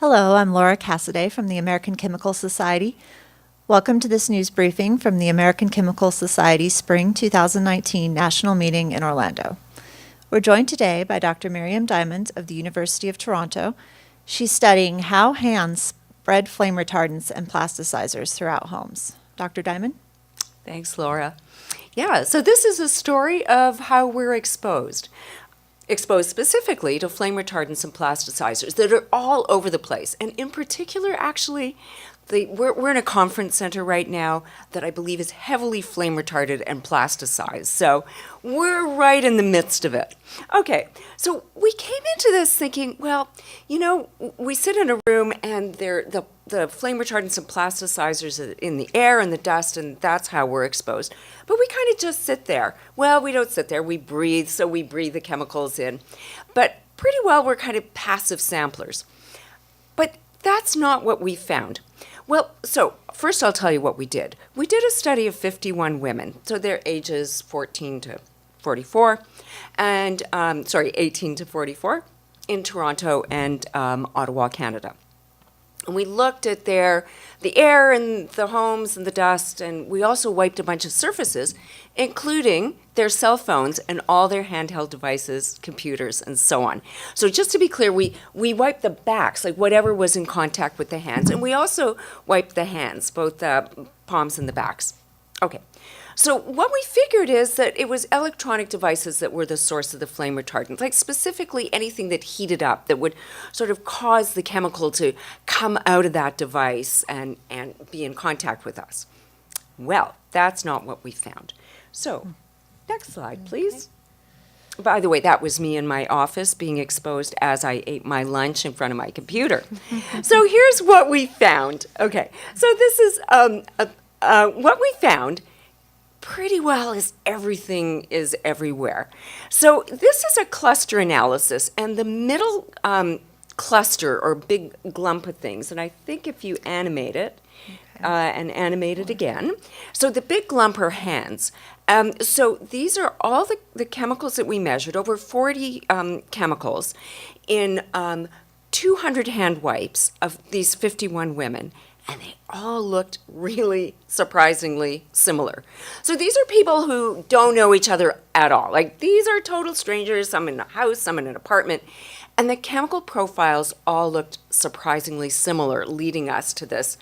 Hello, I'm Laura Cassidy from the American Chemical Society. Welcome to this news briefing from the American Chemical Society Spring 2019 National Meeting in Orlando. We're joined today by Dr. Miriam Diamond of the University of Toronto. She's studying how hands spread flame retardants and plasticizers throughout homes. Dr. Diamond? Thanks, Laura. Yeah, so this is a story of how we're exposed specifically to flame retardants and plasticizers that are all over the place. And in particular, actually, we're in a conference center right now that I believe is heavily flame retarded and plasticized. So we're right in the midst of it. Okay, so we came into this thinking, well, we sit in a room and the flame retardants and plasticizers are in the air and the dust, and that's how we're exposed. But we kind of just sit there. Well, we don't sit there. We breathe, so we breathe the chemicals in. But pretty well, we're kind of passive samplers. But that's not what we found. Well, so first I'll tell you what we did. We did a study of 51 women, so their ages 14 to 44, and 18 to 44 in Toronto and Ottawa, Canada. And we looked at the air and the homes and the dust, and we also wiped a bunch of surfaces, including their cell phones and all their handheld devices, computers, and so on. So just to be clear, we wiped the backs, like whatever was in contact with the hands, and we also wiped the hands, both the palms and the backs. Okay. So what we figured is that it was electronic devices that were the source of the flame retardant, like specifically anything that heated up, that would sort of cause the chemical to come out of that device and be in contact with us. Well, that's not what we found. So, next slide, please. Okay. By the way, that was me in my office being exposed as I ate my lunch in front of my computer. So here's what we found. Okay, so this is what we found pretty well is everything is everywhere. So this is a cluster analysis, and the middle cluster or big glump of things, and I think if you animate it, and animate it again, so the big glump are hands. So these are all the chemicals that we measured, over 40 chemicals in 200 hand wipes of these 51 women. And they all looked really surprisingly similar. So these are people who don't know each other at all. Like, these are total strangers, some in a house, some in an apartment. And the chemical profiles all looked surprisingly similar, leading us to this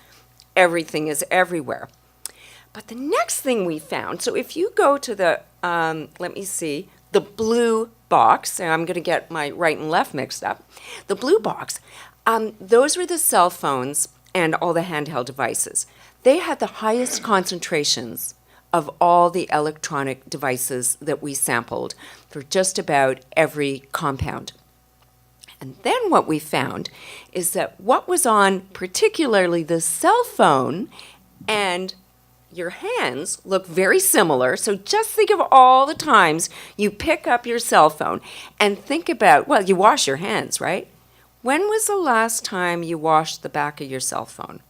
everything is everywhere. But the next thing we found, so if you go to the, the blue box, and I'm going to get my right and left mixed up, the blue box, those were the cell phones and all the handheld devices. They had the highest concentrations of all the electronic devices that we sampled for just about every compound. And then what we found is that what was on particularly the cell phone and your hands look very similar. So just think of all the times you pick up your cell phone and think about, well, you wash your hands, right? When was the last time you washed the back of your cell phone?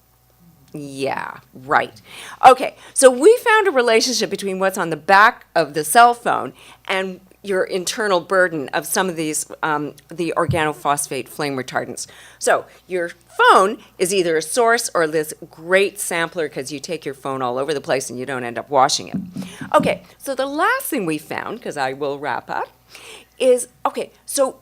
Yeah, right. Okay, so we found a relationship between what's on the back of the cell phone and your internal burden of some of these, the organophosphate flame retardants. So your phone is either a source or this great sampler because you take your phone all over the place and you don't end up washing it. Okay, so the last thing we found, because I will wrap up, is, okay, so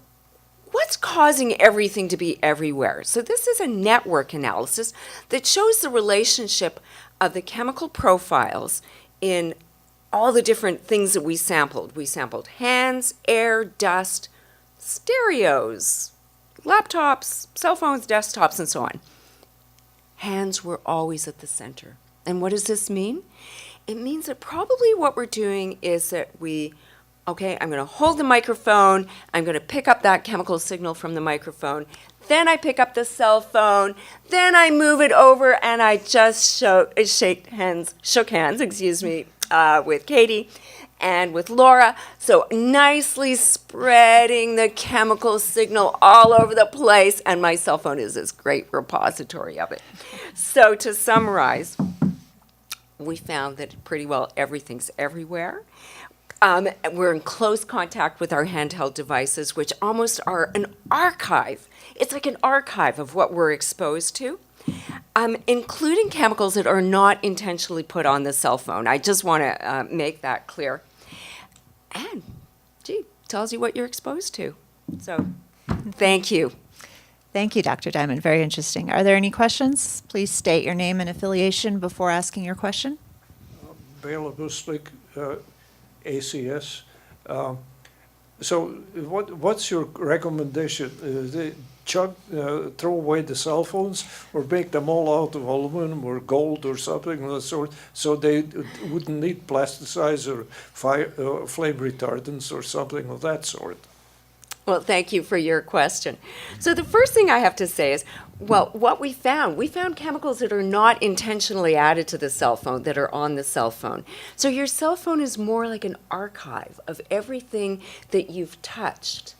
what's causing everything to be everywhere? So this is a network analysis that shows the relationship of the chemical profiles in all the different things that we sampled. We sampled hands, air, dust, stereos, laptops, cell phones, desktops, and so on. Hands were always at the center. And what does this mean? It means that probably what we're doing is that okay, I'm going to hold the microphone, I'm going to pick up that chemical signal from the microphone, then I pick up the cell phone, then I move it over and I just shook hands, with Katie and with Laura. So nicely spreading the chemical signal all over the place, and my cell phone is this great repository of it. So to summarize, we found that pretty well everything's everywhere. We're in close contact with our handheld devices, which almost are an archive. It's like an archive of what we're exposed to, including chemicals that are not intentionally put on the cell phone. I just want to make that clear. And, tells you what you're exposed to. So, thank you. Thank you, Dr. Diamond. Very interesting. Are there any questions? Please state your name and affiliation before asking your question. Bela Buslik, ACS. So what's your recommendation? Throw away the cell phones or make them all out of aluminum or gold or something of the sort, so they wouldn't need plasticizer, flame retardants or something of that sort? Well, thank you for your question. So the first thing I have to say is, well, what we found chemicals that are not intentionally added to the cell phone, that are on the cell phone. So your cell phone is more like an archive of everything that you've touched.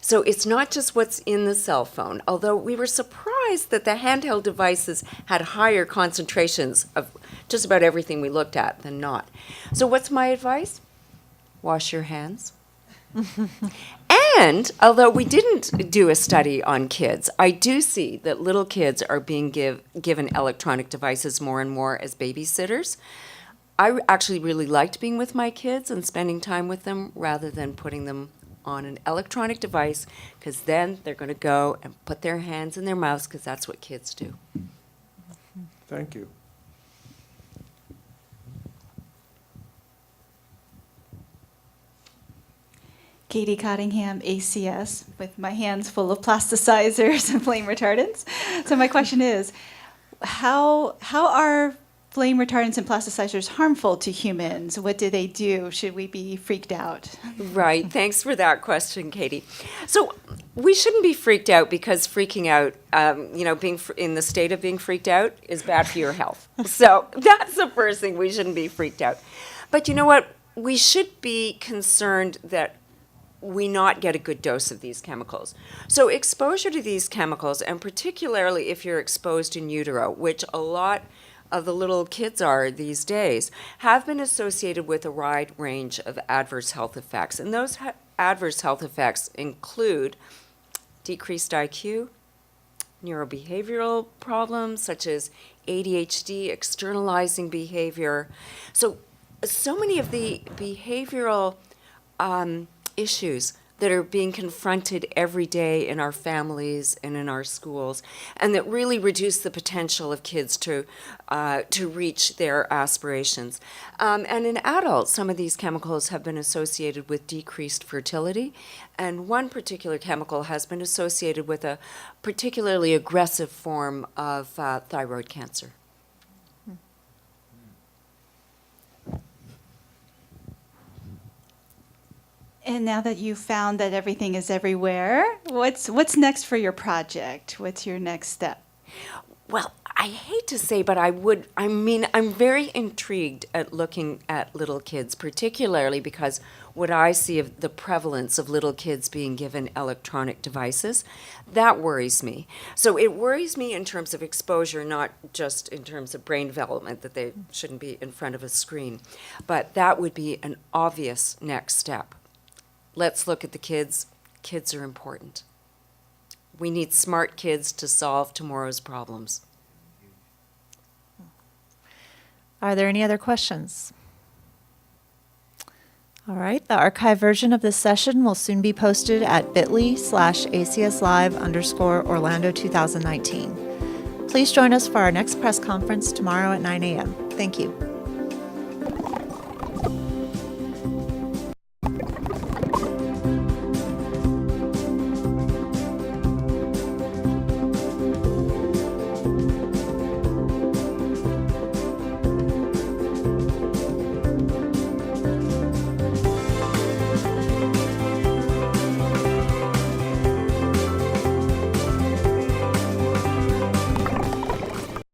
So it's not just what's in the cell phone, although we were surprised that the handheld devices had higher concentrations of just about everything we looked at than not. So what's my advice? Wash your hands. And although we didn't do a study on kids, I do see that little kids are being given electronic devices more and more as babysitters. I actually really liked being with my kids and spending time with them rather than putting them on an electronic device, because then they're going to go and put their hands in their mouths, because that's what kids do. Thank you. Katie Cottingham, ACS, with my hands full of plasticizers and flame retardants. So my question is, how are flame retardants and plasticizers harmful to humans? What do they do? Should we be freaked out? Right. Thanks for that question, Katie. So we shouldn't be freaked out, because freaking out, being in the state of being freaked out is bad for your health. So that's the first thing. We shouldn't be freaked out. But you know what? We should be concerned that we not get a good dose of these chemicals. So exposure to these chemicals, and particularly if you're exposed in utero, which a lot of the little kids are these days, have been associated with a wide range of adverse health effects. And those adverse health effects include decreased IQ, neurobehavioral problems such as ADHD, externalizing behavior. So many of the behavioral issues that are being confronted every day in our families and in our schools, and that really reduce the potential of kids to reach their aspirations. And in adults, some of these chemicals have been associated with decreased fertility, and one particular chemical has been associated with a particularly aggressive form of thyroid cancer. And now that you've found that everything is everywhere, what's next for your project? What's your next step? Well, I hate to say, but I'm very intrigued at looking at little kids, particularly because what I see of the prevalence of little kids being given electronic devices, that worries me. So it worries me in terms of exposure, not just in terms of brain development, that they shouldn't be in front of a screen, but that would be an obvious next step. Let's look at the kids. Kids are important. We need smart kids to solve tomorrow's problems. Are there any other questions? All right, the archive version of this session will soon be posted at bit.ly/ACSlive_Orlando 2019. Please join us for our next press conference tomorrow at 9 a.m. Thank you.